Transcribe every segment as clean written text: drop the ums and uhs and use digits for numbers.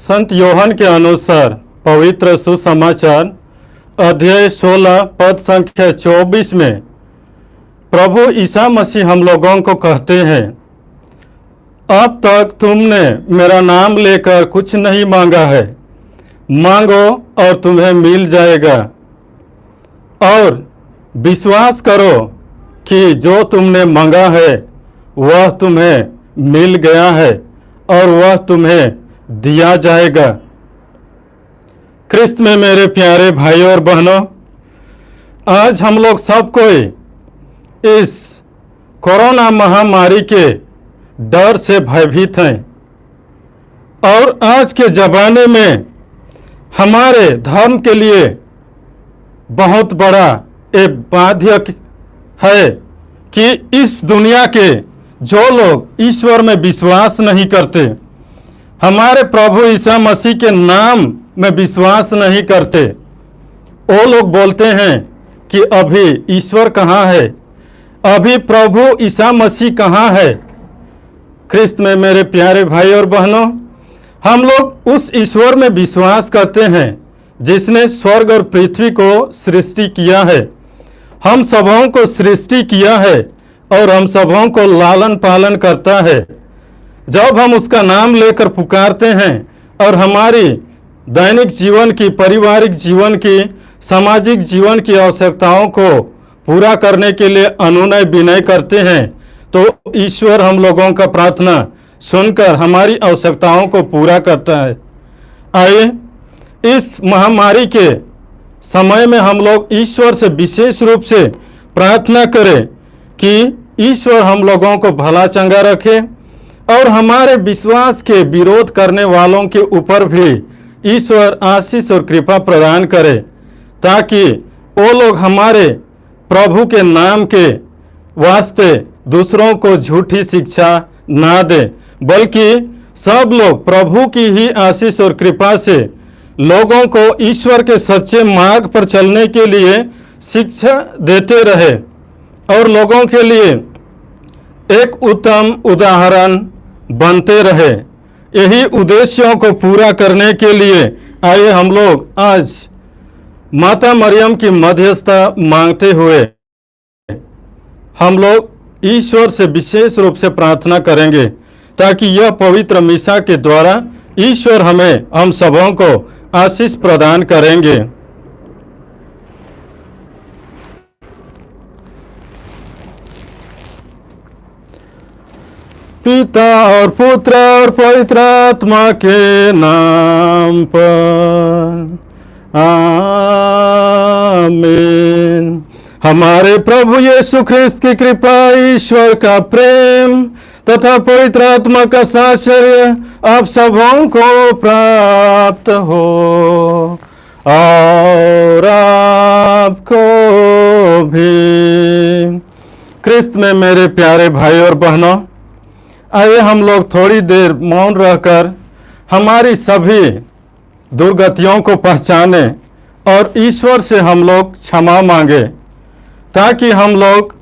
संत योहन के अनुसार पवित्र सुसमाचार अध्याय 16 पद संख्या 24 में प्रभु ईसा मसीह हम लोगों को कहते हैं, अब तक तुमने मेरा नाम लेकर कुछ नहीं मांगा है, मांगो और तुम्हें मिल जाएगा। और विश्वास करो कि जो तुमने मांगा है वह तुम्हें मिल गया है और वह तुम्हें दिया जाएगा। ख्रिस्त में मेरे प्यारे भाई और बहनों, आज हम लोग सब कोई इस कोरोना महामारी के डर से भयभीत हैं और आज के ज़माने में हमारे धर्म के लिए बहुत बड़ा एक बाध्यक है कि इस दुनिया के जो लोग ईश्वर में विश्वास नहीं करते, हमारे प्रभु ईसा मसीह के नाम में विश्वास नहीं करते, वो लोग बोलते हैं कि अभी ईश्वर कहाँ है, अभी प्रभु ईसा मसीह कहाँ है। ख्रिस्त में मेरे प्यारे भाई और बहनों, हम लोग उस ईश्वर में विश्वास करते हैं जिसने स्वर्ग और पृथ्वी को सृष्टि किया है, हम सबों को सृष्टि किया है और हम सबों को लालन पालन करता है। जब हम उसका नाम लेकर पुकारते हैं और हमारी दैनिक जीवन की, पारिवारिक जीवन की, सामाजिक जीवन की आवश्यकताओं को पूरा करने के लिए अनुनय विनय करते हैं, तो ईश्वर हम लोगों का प्रार्थना सुनकर हमारी आवश्यकताओं को पूरा करता है। आइए इस महामारी के समय में हम लोग ईश्वर से विशेष रूप से प्रार्थना करें कि ईश्वर हम लोगों को भला चंगा रखे और हमारे विश्वास के विरोध करने वालों के ऊपर भी ईश्वर आशीष और कृपा प्रदान करे, ताकि वो लोग हमारे प्रभु के नाम के वास्ते दूसरों को झूठी शिक्षा ना दे, बल्कि सब लोग प्रभु की ही आशीष और कृपा से लोगों को ईश्वर के सच्चे मार्ग पर चलने के लिए शिक्षा देते रहे और लोगों के लिए एक उत्तम उदाहरण बनते रहे। यही उद्देश्यों को पूरा करने के लिए आइए हम लोग आज माता मरियम की मध्यस्थता मांगते हुए हम लोग ईश्वर से विशेष रूप से प्रार्थना करेंगे, ताकि यह पवित्र मिसा के द्वारा ईश्वर हम सबों को आशीष प्रदान करेंगे। पिता और पुत्र और पवित्र आत्मा के नाम पर आमीन। हमारे प्रभु यीशु ख्रिस्त की कृपा, ईश्वर का प्रेम तथा पवित्र आत्मा का साहचर्य आप सबों को प्राप्त हो और आपको भी। ख्रिस्त में मेरे प्यारे भाई और बहनों, आइए हम लोग थोड़ी देर मौन रहकर हमारी सभी दुर्गतियों को पहचाने और ईश्वर से हम लोग क्षमा मांगे, ताकि हम लोग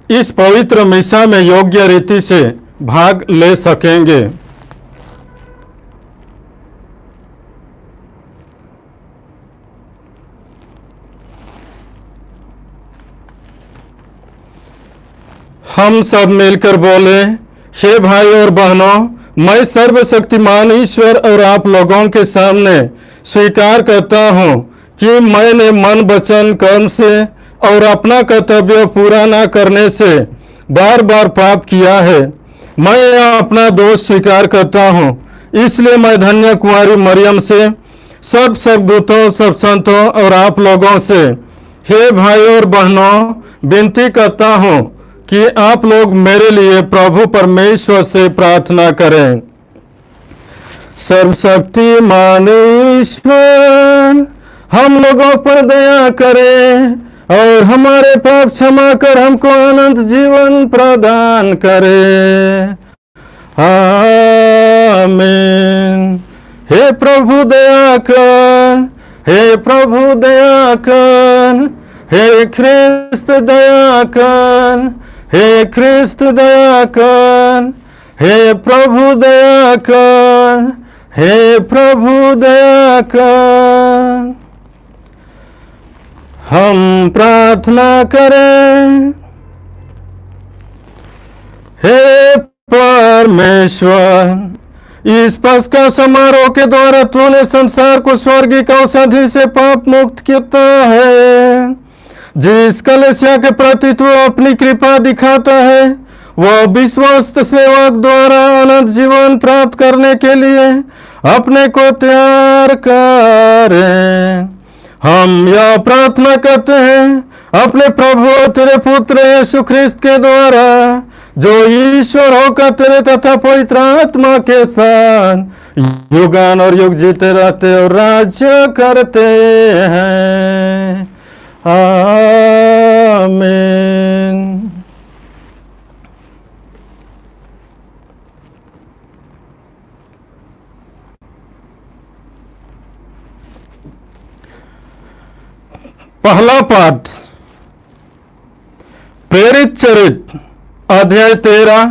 इस पवित्र मिसा में योग्य रीति से भाग ले सकेंगे। हम सब मिलकर बोले, हे भाई और बहनों, मैं सर्वशक्तिमान ईश्वर और आप लोगों के सामने स्वीकार करता हूँ कि मैंने मन, वचन, कर्म से और अपना कर्तव्य पूरा न करने से बार बार पाप किया है। मैं अपना दोष स्वीकार करता हूँ। इसलिए मैं धन्य कुंवारी मरियम से, सब स्वर्गदूतों, सब संतों और आप लोगों से, हे भाई और बहनों, विनती करता हूँ कि आप लोग मेरे लिए प्रभु परमेश्वर से प्रार्थना करें। सर्वशक्तिमान ईश्वर हम लोगों पर दया करें और हमारे पाप क्षमा कर हमको अनंत जीवन प्रदान करे। आमीन। हे प्रभु दया कर, हे प्रभु दया कर, हे ख्रिस्त दया कर, हे ख्रिस्त दया कर, हे प्रभु दया कर, हे प्रभु दया कर। हम प्रार्थना करें। हे परमेश्वर, इस पस्का समारोह के द्वारा तूने संसार को स्वर्गीय औषधि से पाप मुक्त किया है। जिस कलीसिया के प्रति तू अपनी कृपा दिखाता है, वह विश्वस्त सेवक द्वारा अनंत जीवन प्राप्त करने के लिए अपने को तैयार करे। हम यह प्रार्थना करते हैं अपने प्रभु और तेरे पुत्र यीशु ख्रिस्त के द्वारा, जो ईश्वर होकर तेरे तथा पवित्र आत्मा के साथ युगान और युग जीते रहते और राज्य करते हैं। आमीन। पहला पाठ प्रेरित चरित्र अध्याय 13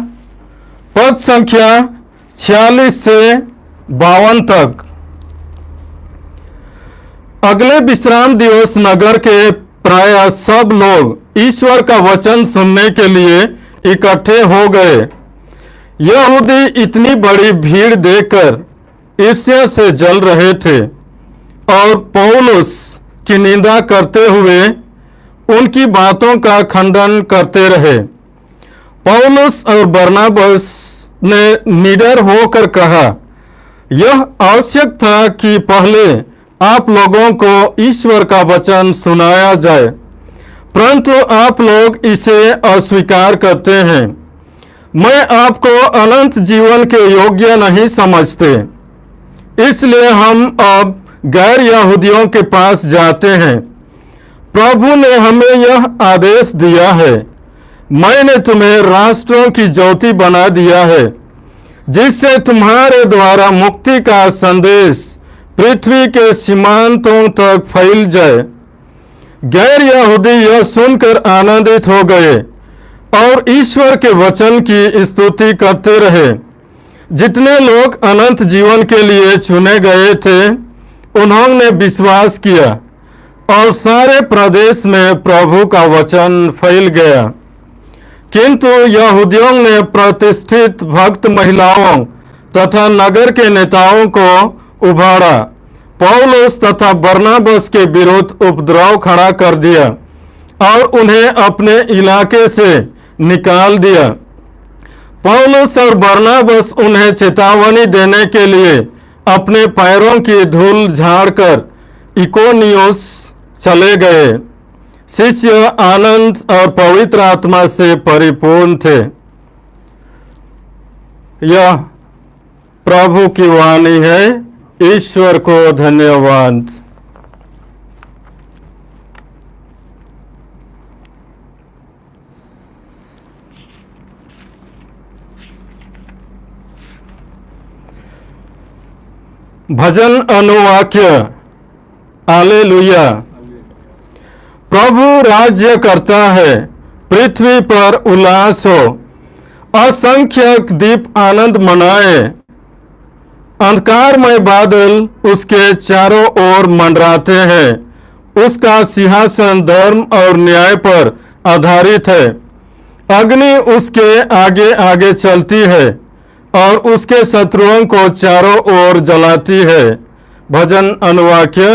पद संख्या 46 से 52 तक। अगले विश्राम दिवस नगर के प्राय सब लोग ईश्वर का वचन सुनने के लिए इकट्ठे हो गए। यहूदी इतनी बड़ी भीड़ देखकर ईर्ष्या से जल रहे थे और पौलुस की निंदा करते हुए उनकी बातों का खंडन करते रहे। पौलुस और बरनबास ने निडर होकर कहा, यह आवश्यक था कि पहले आप लोगों को ईश्वर का वचन सुनाया जाए, परंतु आप लोग इसे अस्वीकार करते हैं। मैं आपको अनंत जीवन के योग्य नहीं समझते, इसलिए हम अब गैर यहूदियों के पास जाते हैं। प्रभु ने हमें यह आदेश दिया है, मैंने तुम्हें राष्ट्रों की ज्योति बना दिया है, जिससे तुम्हारे द्वारा मुक्ति का संदेश पृथ्वी के सीमांतों तक फैल जाए। गैर यहूदी यह सुनकर आनंदित हो गए और ईश्वर के वचन की स्तुति करते रहे। जितने लोग अनंत जीवन के लिए चुने गए थे, उन्होंने विश्वास किया और सारे प्रदेश में प्रभु का वचन फैल गया। किंतु यहूदियों ने प्रतिष्ठित भक्त महिलाओं तथा नगर के नेताओं को उभारा, पौलुस तथा बरनबास के विरुद्ध उपद्रव खड़ा कर दिया और उन्हें अपने इलाके से निकाल दिया। पौलुस और बरनबास उन्हें चेतावनी देने के लिए अपने पैरों की धूल झाड़कर इकोनियोस चले गए। शिष्य आनंद और पवित्र आत्मा से परिपूर्ण थे। यह प्रभु की वाणी है। ईश्वर को धन्यवाद। भजन अनुवाक्य। हालेलुया। प्रभु राज्य करता है, पृथ्वी पर उल्लास हो, असंख्यक दीप आनंद मनाए। अंधकारमय बादल उसके चारों ओर मंडराते हैं। उसका सिंहासन धर्म और न्याय पर आधारित है। अग्नि उसके आगे आगे चलती है और उसके शत्रुओं को चारों ओर जलाती है। भजन अनुवाक्य।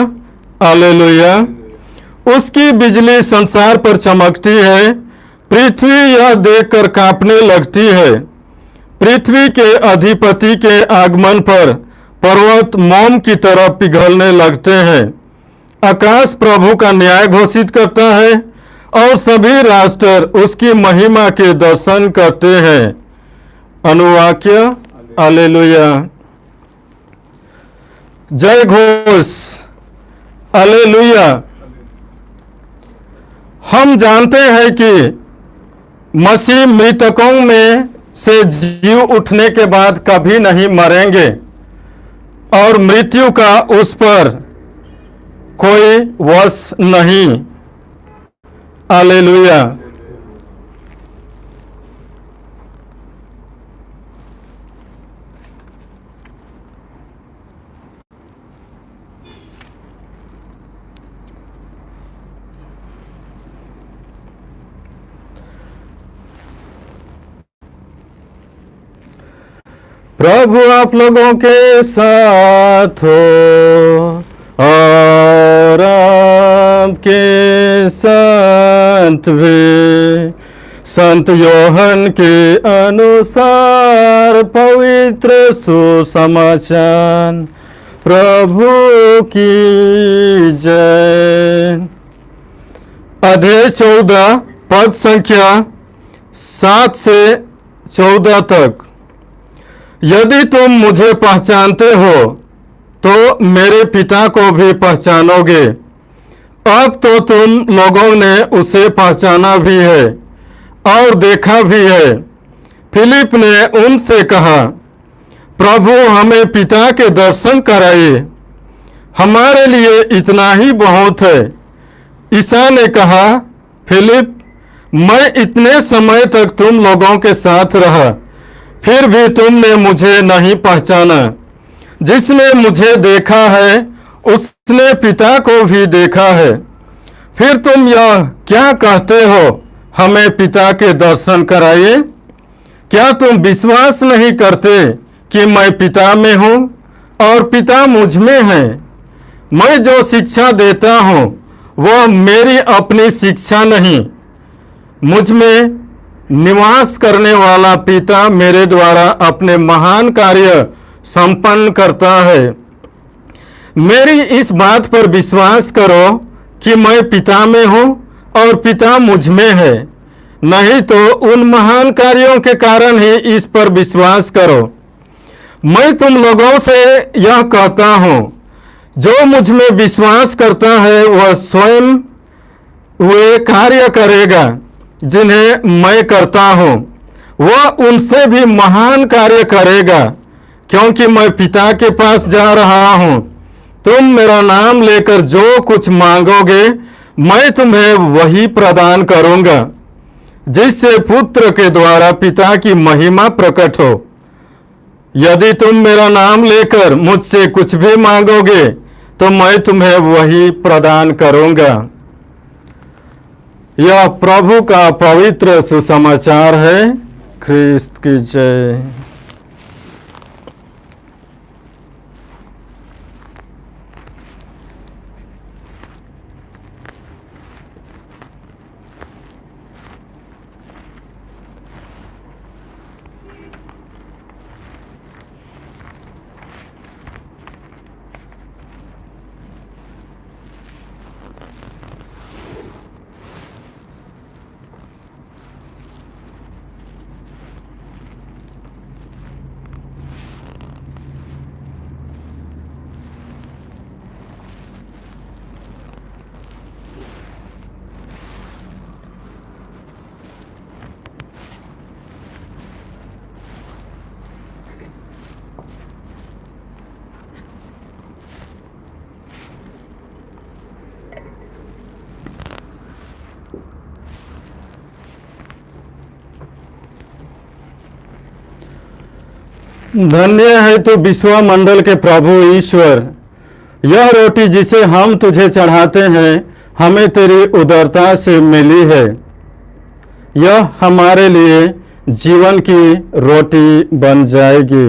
हालेलुया। उसकी बिजली संसार पर चमकती है, पृथ्वी यह देखकर कांपने लगती है। पृथ्वी के अधिपति के आगमन पर पर्वत मोम की तरह पिघलने लगते हैं। आकाश प्रभु का न्याय घोषित करता है और सभी राष्ट्र उसकी महिमा के दर्शन करते हैं। अनुवाक्य। हालेलुया। जय घोष। हालेलुया। हम जानते हैं कि मसीह मृतकों में से जीव उठने के बाद कभी नहीं मरेंगे और मृत्यु का उस पर कोई वश नहीं। हालेलुया। प्रभु आप लोगों के साथ हो और आपके साथ भी। संत योहन के अनुसार पवित्र सुसमाचार प्रभु की जय। अध्याय 14 पद संख्या 7 से 14 तक। यदि तुम मुझे पहचानते हो तो मेरे पिता को भी पहचानोगे। अब तो तुम लोगों ने उसे पहचाना भी है और देखा भी है। फिलिप ने उनसे कहा, प्रभु हमें पिता के दर्शन कराइए, हमारे लिए इतना ही बहुत है। ईसा ने कहा, फिलिप मैं इतने समय तक तुम लोगों के साथ रहा, फिर भी तुमने मुझे नहीं पहचाना। जिसने मुझे देखा है उसने पिता को भी देखा है। फिर तुम यह क्या कहते हो, हमें पिता के दर्शन कराइए? क्या तुम विश्वास नहीं करते कि मैं पिता में हूँ और पिता मुझ में है? मैं जो शिक्षा देता हूँ वह मेरी अपनी शिक्षा नहीं, मुझ में निवास करने वाला पिता मेरे द्वारा अपने महान कार्य संपन्न करता है। मेरी इस बात पर विश्वास करो कि मैं पिता में हूँ और पिता मुझ में है, नहीं तो उन महान कार्यों के कारण ही इस पर विश्वास करो। मैं तुम लोगों से यह कहता हूँ, जो मुझ में विश्वास करता है वह स्वयं वे कार्य करेगा जिन्हें मैं करता हूँ, वह उनसे भी महान कार्य करेगा, क्योंकि मैं पिता के पास जा रहा हूँ। तुम मेरा नाम लेकर जो कुछ मांगोगे मैं तुम्हें वही प्रदान करूँगा, जिससे पुत्र के द्वारा पिता की महिमा प्रकट हो। यदि तुम मेरा नाम लेकर मुझसे कुछ भी मांगोगे तो मैं तुम्हें वही प्रदान करूँगा। यह प्रभु का पवित्र सुसमाचार है। ख्रिस्त की जय। धन्य है तो विश्वमंडल के प्रभु ईश्वर, यह रोटी जिसे हम तुझे चढ़ाते हैं हमें तेरी उदारता से मिली है। यह हमारे लिए जीवन की रोटी बन जाएगी।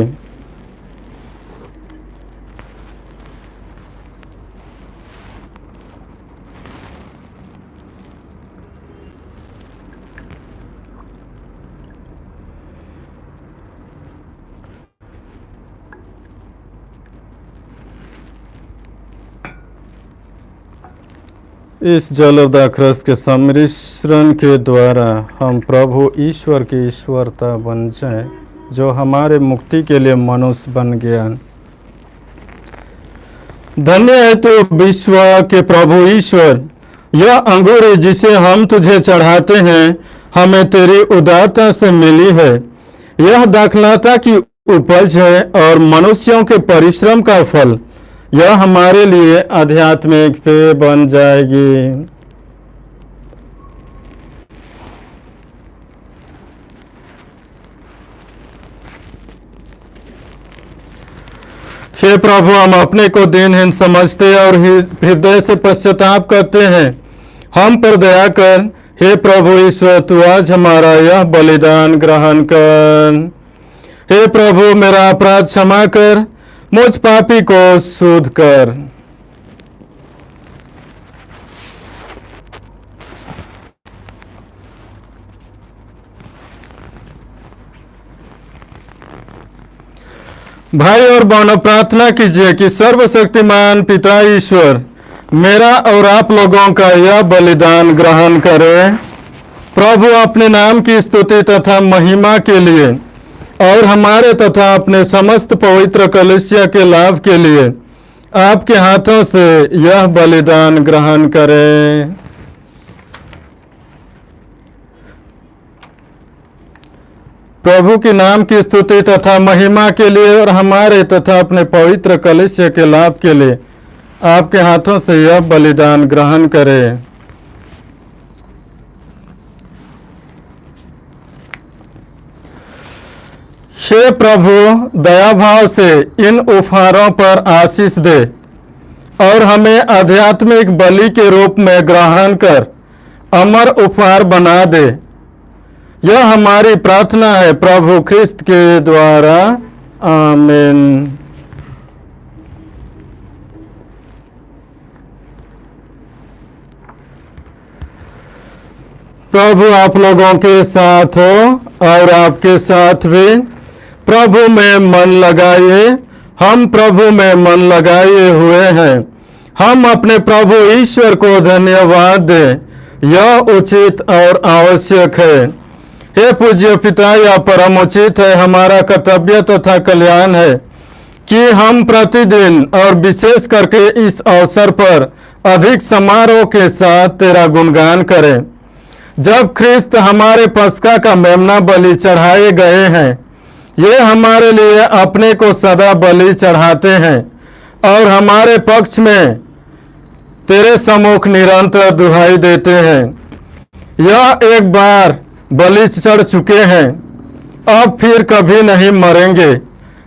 इस जल और दाखरस के सम्मिश्रण के द्वारा हम प्रभु ईश्वर की ईश्वरता बन जाएं, जो हमारे मुक्ति के लिए मनुष्य बन गया। धन्य है तो विश्व के प्रभु ईश्वर, यह अंगूर है जिसे हम तुझे चढ़ाते हैं हमें तेरी उदारता से मिली है। यह दाखलता की उपज है और मनुष्यों के परिश्रम का फल। यह हमारे लिए आध्यात्मिक पेय बन जाएगी। हे प्रभु, हम अपने को दीनहीन समझते और हृदय से पश्चाताप करते हैं। हम पर दया कर। हे प्रभु ईश्वर, तू आज हमारा यह बलिदान ग्रहण कर। हे प्रभु, मेरा अपराध क्षमा कर, मुझ पापी को शुद्ध कर। भाई और बहनों, प्रार्थना कीजिए कि सर्वशक्तिमान पिता ईश्वर मेरा और आप लोगों का यह बलिदान ग्रहण करें। प्रभु अपने नाम की स्तुति तथा महिमा के लिए और हमारे तथा अपने समस्त पवित्र कलीसिया के लाभ के लिए आपके हाथों से यह बलिदान ग्रहण करें। प्रभु के नाम की स्तुति तथा महिमा के लिए और हमारे तथा अपने पवित्र कलीसिया के लाभ के लिए आपके हाथों से यह बलिदान ग्रहण करें। हे प्रभु, दया भाव से इन उपहारों पर आशीष दे और हमें आध्यात्मिक बलि के रूप में ग्रहण कर अमर उपहार बना दे। यह हमारी प्रार्थना है प्रभु ख्रिस्त के द्वारा, आमीन। प्रभु आप लोगों के साथ हो और आपके साथ भी। प्रभु में मन लगाइए। हम प्रभु में मन लगाए हुए हैं। हम अपने प्रभु ईश्वर को धन्यवाद दें। यह उचित और आवश्यक है। हे पूज्य पिता, यह परम उचित है, हमारा कर्तव्य तथा कल्याण है कि हम प्रतिदिन और विशेष करके इस अवसर पर अधिक समारोह के साथ तेरा गुणगान करें। जब ख्रिस्त हमारे पस्का का मेमना बलि चढ़ाए गए हैं, ये हमारे लिए अपने को सदा बलि चढ़ाते हैं और हमारे पक्ष में तेरे सम्मुख निरंतर दुहाई देते हैं। यह एक बार बलि चढ़ चुके हैं, अब फिर कभी नहीं मरेंगे,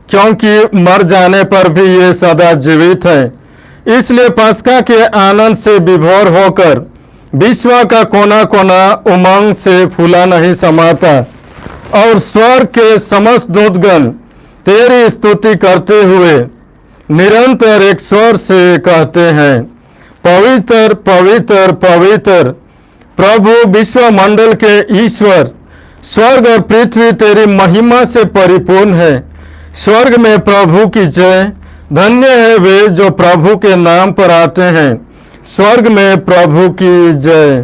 क्योंकि मर जाने पर भी ये सदा जीवित हैं। इसलिए पस्का के आनंद से विभोर होकर विश्व का कोना कोना उमंग से फूला नहीं समाता और स्वर्ग के समस्त दूतगण तेरी स्तुति करते हुए निरंतर एक स्वर से कहते हैं, पवित्र पवित्र पवित्र प्रभु विश्व मंडल के ईश्वर, स्वर्ग और पृथ्वी तेरी महिमा से परिपूर्ण है। स्वर्ग में प्रभु की जय। धन्य है वे जो प्रभु के नाम पर आते हैं। स्वर्ग में प्रभु की जय।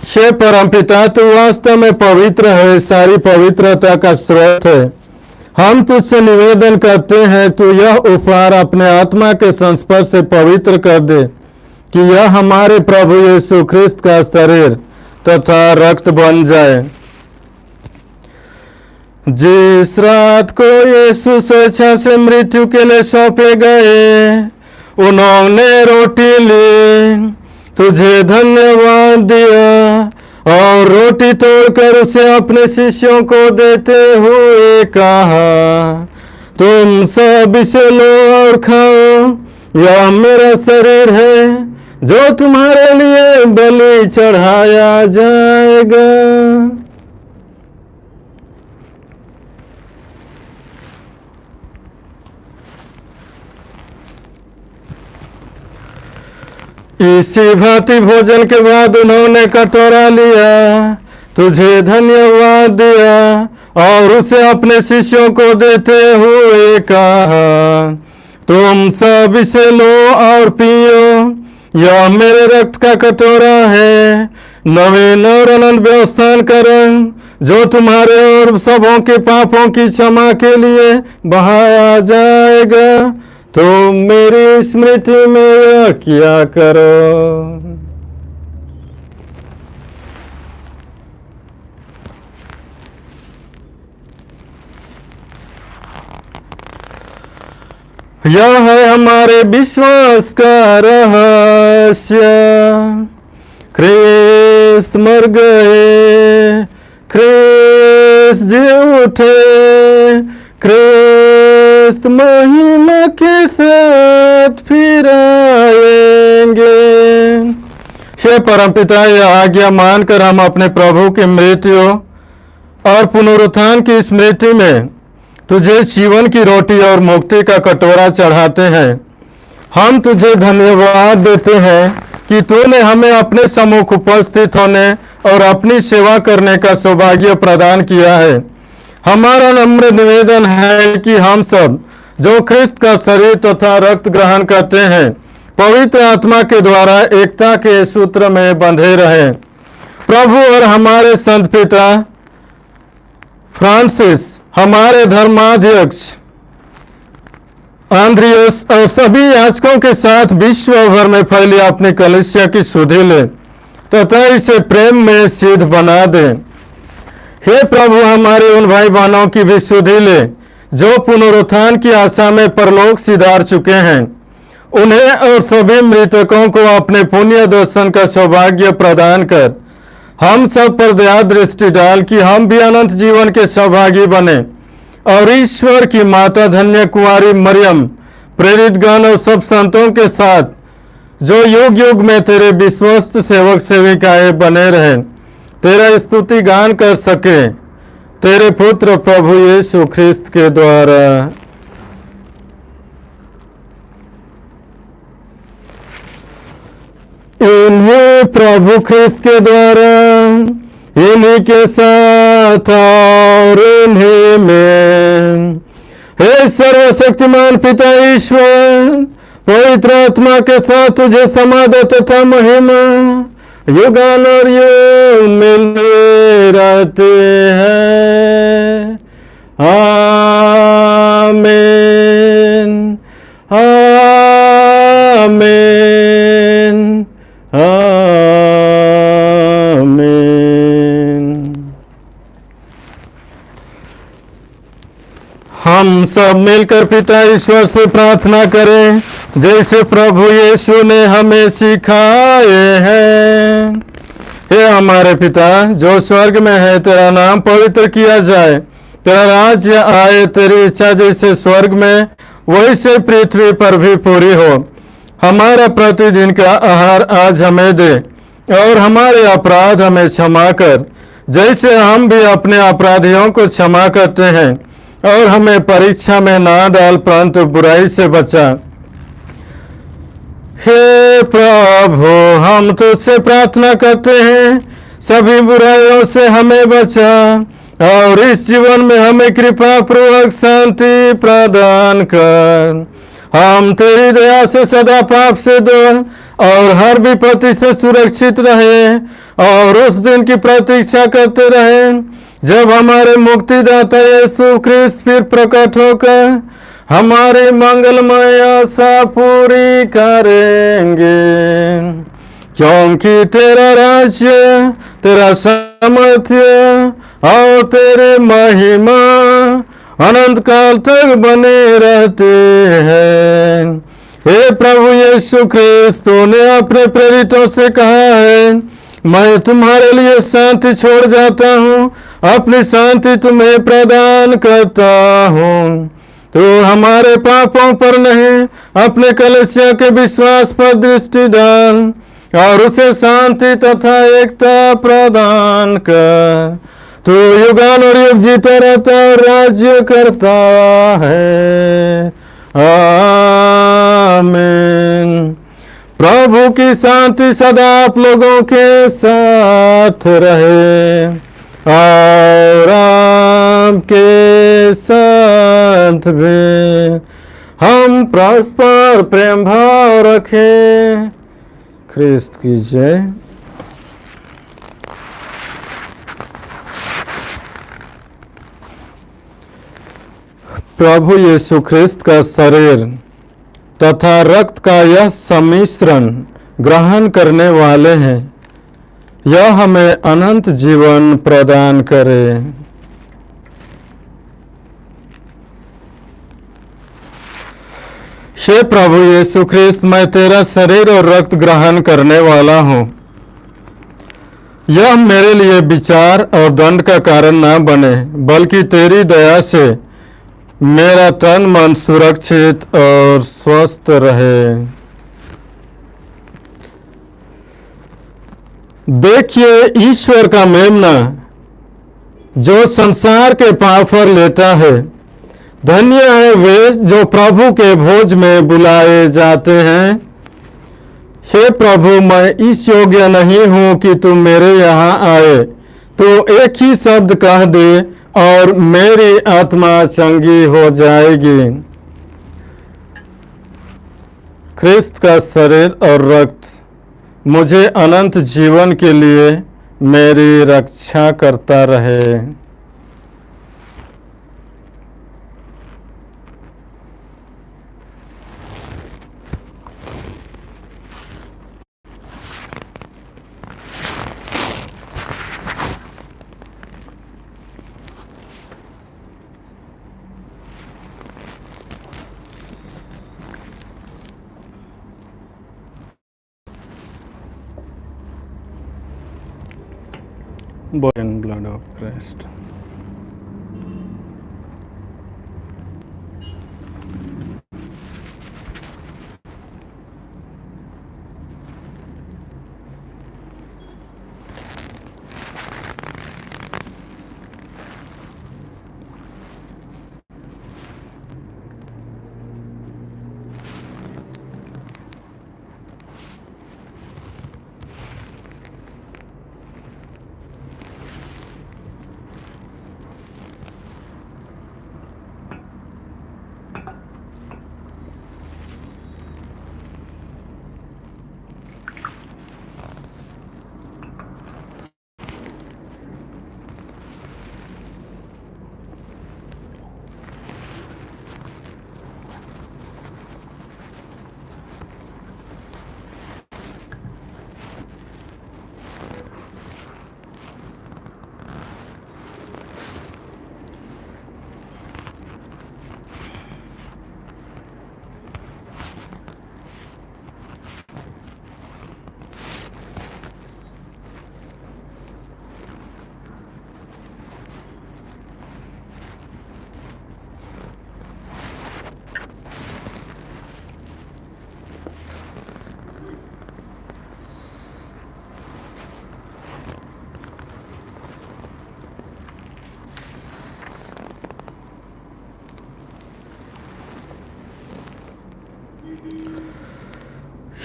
हे परमपिता, तू वास्तव में पवित्र है, सारी पवित्रता का स्रोत है। हम तुझसे निवेदन करते हैं, तू यह उपहार अपने आत्मा के संस्पर्श से पवित्र कर दे कि यह हमारे प्रभु यीशु ख्रिस्त का शरीर तथा रक्त बन जाए। जिस रात को यीशु स्वेच्छा से मृत्यु के लिए सौंपे गए, उन्होंने रोटी ली, तुझे धन्यवाद दिया और रोटी तोड़कर उसे अपने शिष्यों को देते हुए कहा, तुम सब इसे लो और खाओ, यह मेरा शरीर है जो तुम्हारे लिए बलि चढ़ाया जाएगा। इसी भांति भोजन के बाद उन्होंने कटोरा लिया, तुझे धन्यवाद दिया और उसे अपने शिष्यों को देते हुए कहा, तुम सब इसे लो और पियो, यह मेरे रक्त का कटोरा है, नवीन और अनंत व्यवस्थान करण, जो तुम्हारे और सबों के पापों की क्षमा के लिए बहाया जाएगा। तुम मेरी स्मृति में यह किया करो। यह है हमारे विश्वास का रहस्य, ख्रिस्त मर गए, ख्रिस्त जी उठे, ख्रिस्त महिमा के साथ फिर आएंगे। हे परमपिता, यह आज्ञा मानकर हम अपने प्रभु की मृत्यु और पुनरुत्थान की स्मृति में तुझे जीवन की रोटी और मुक्ति का कटोरा चढ़ाते हैं। हम तुझे धन्यवाद देते हैं कि तूने हमें अपने सम्मुख उपस्थित होने और अपनी सेवा करने का सौभाग्य प्रदान किया है। हमारा नम्र निवेदन है कि हम सब जो ख्रिस्त का शरीर तथा रक्त ग्रहण करते हैं, पवित्र आत्मा के द्वारा एकता के सूत्र में बंधे रहें। प्रभु और हमारे संत पिता फ्रांसिस, हमारे धर्माध्यक्ष आंद्रियस और सभी याजकों के साथ विश्व भर में फैली अपनी कलीसिया की सुधि ले तथा इसे प्रेम में सिद्ध बना दे। हे प्रभु, हमारे उन भाई बहनों की भी सुधि ले जो पुनरुत्थान की आशा में परलोक सिधार चुके हैं। उन्हें और सभी मृतकों को अपने पुण्य दर्शन का सौभाग्य प्रदान कर हम सब पर दया दृष्टि डाल कि हम भी अनंत जीवन के सौभागी बने और ईश्वर की माता धन्य कुंवारी मरियम, प्रेरित गण और सब संतों के साथ जो युग युग में तेरे विश्वस्त सेवक सेविकाएं बने रहें, तेरा स्तुति गान कर सके, तेरे पुत्र प्रभु यीशु ख्रिस्त के द्वारा। इन्हीं प्रभु ख्रिस्त के द्वारा, इन्हीं के साथ और इन्हीं में, हे सर्वशक्तिमान पिता ईश्वर, पवित्र आत्मा के साथ तुझे समाधि तथा महिमा युगान और युग मिलते रहते हैं। आमीन, आमीन, आमीन। हम सब मिलकर पिता ईश्वर से प्रार्थना करें जैसे प्रभु यीशु ने हमें सिखाए हैं। हे हमारे पिता जो स्वर्ग में है, तेरा नाम पवित्र किया जाए, तेरा राज्य आए, तेरी इच्छा जैसे स्वर्ग में वैसे पृथ्वी पर भी पूरी हो। हमारा प्रतिदिन का आहार आज हमें दे और हमारे अपराध हमें क्षमा कर जैसे हम भी अपने अपराधियों को क्षमा करते हैं, और हमें परीक्षा में ना डाल परंतु बुराई से बचा। हे प्रभु, हम तुझसे प्रार्थना करते हैं, सभी बुराइयों से हमें बचा और इस जीवन में हमें कृपा पूर्वक शांति प्रदान कर। हम तेरी दया से सदा पाप से दूर और हर विपत्ति से सुरक्षित रहे और उस दिन की प्रतीक्षा करते रहे जब हमारे मुक्तिदाता यीशु ख्रिस्त फिर प्रकट होकर हमारी मंगलमय आशा पूरी करेंगे। क्योंकि तेरा राज्य, तेरा सामर्थ्य और तेरी महिमा अनंत काल तक बने रहते हैं। हे प्रभु यीशु ख्रिस्त, तूने अपने प्रेरितों से कहा है, मैं तुम्हारे लिए शांति छोड़ जाता हूँ, अपनी शांति तुम्हें प्रदान करता हूँ। तो हमारे पापों पर नहीं, अपने कलीसिया के विश्वास पर दृष्टि डाल और उसे शांति तथा एकता प्रदान कर। तू युगान और युग जीता रहता और राज्य करता है। आमीन। प्रभु की शांति सदा आप लोगों के साथ रहे और आपके साथ भी। हम परस्पर प्रेम भाव रखें। ख्रिस्त की जय। प्रभु यीशु ख्रिस्त का शरीर तथा रक्त का यह सम्मिश्रण ग्रहण करने वाले हैं, यह हमें अनंत जीवन प्रदान करे। हे प्रभु यीशु ख्रिस्त, मैं तेरा शरीर और रक्त ग्रहण करने वाला हूँ। यह मेरे लिए विचार और दंड का कारण ना बने, बल्कि तेरी दया से मेरा तन मन सुरक्षित और स्वस्थ रहे। देखिए ईश्वर का मेमना जो संसार के पाप पर लेता है। धन्य है वे जो प्रभु के भोज में बुलाए जाते हैं। हे प्रभु, मैं इस योग्य नहीं हूं कि तुम मेरे यहाँ आए, तो एक ही शब्द कह दे और मेरी आत्मा चंगी हो जाएगी। ख्रिस्त का शरीर और रक्त मुझे अनंत जीवन के लिए मेरी रक्षा करता रहे। Body and blood of Christ.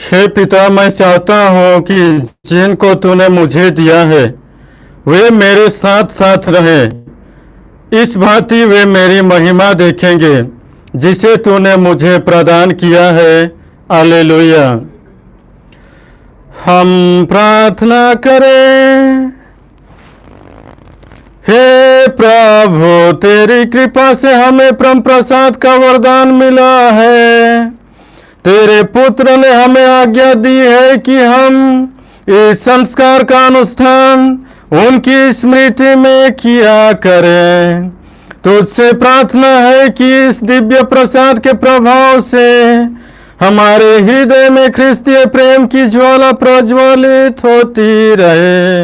हे पिता, मैं चाहता हूँ कि जिनको तूने मुझे दिया है वे मेरे साथ साथ रहें। इस भांति वे मेरी महिमा देखेंगे जिसे तूने मुझे प्रदान किया है। हालेलुया। हम प्रार्थना करें। हे प्रभु, तेरी कृपा से हमें परम प्रसाद का वरदान मिला है। तेरे पुत्र ने हमें आज्ञा दी है कि हम इस संस्कार का अनुष्ठान उनकी स्मृति में किया करें। तुझसे प्रार्थना है कि इस दिव्य प्रसाद के प्रभाव से हमारे हृदय में ख्रिस्तीय प्रेम की ज्वाला प्रज्वलित होती रहे।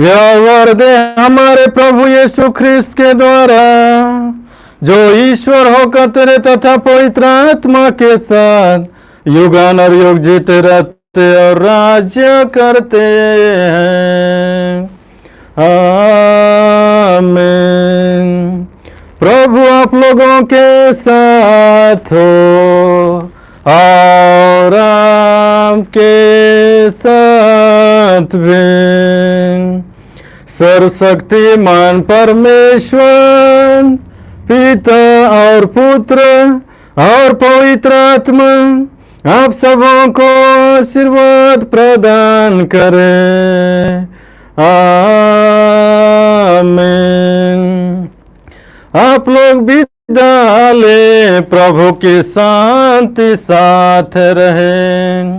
यह वर दे हमारे प्रभु यीशु ख्रिस्त के द्वारा, जो ईश्वर होकर तेरे तथा पवित्र आत्मा के साथ युगान और युग जीते रहते और राज्य करते हैं। आमीन। प्रभु आप लोगों के साथ हो और आपके साथ भी। सर्वशक्तिमान परमेश्वर पिता और पुत्र और पवित्र आत्मा आप सबों को आशीर्वाद प्रदान करे। आमीन। आप लोग विदा ले, प्रभु की शांति साथ रहे।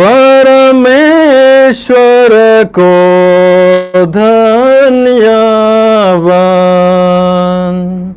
परमेश्वर को धन्यवाद।